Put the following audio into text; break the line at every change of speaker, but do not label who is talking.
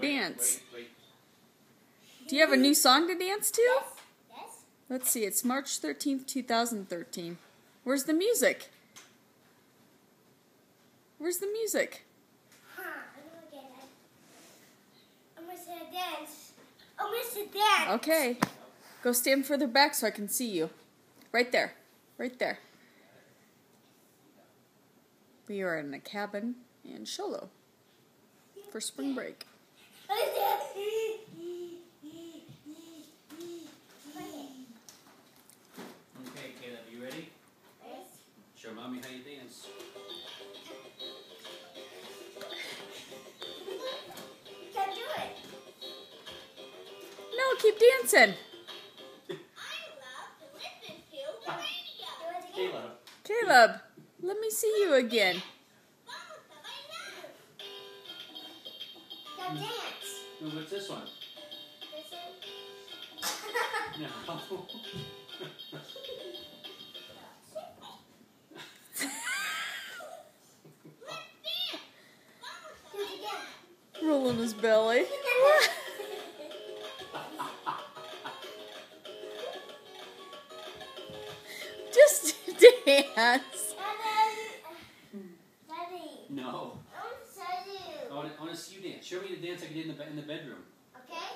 Dance. Do you have a new song to dance to?
Yes.
Let's see, it's March 13th, 2013. Where's the music? Where's the music?
I'm gonna say dance. I'm gonna say dance.
Okay. Go stand further back so I can see you. Right there. Right there. We are in a cabin in Show Low for spring break.
Okay, Caleb, you ready?
Yes.
Show Mommy how you dance.
Can't do it.
No, keep dancing.
I love to listen to the radio.
Caleb.
Caleb, let me see you again.
Now dance.
Ooh, what's this one?
This one.
No.
Do it again.
Rolling his belly. Just dance.
Daddy.
No.
I'm excited.
I want to see you dance. Show me the dance like you did in the bedroom.
Okay?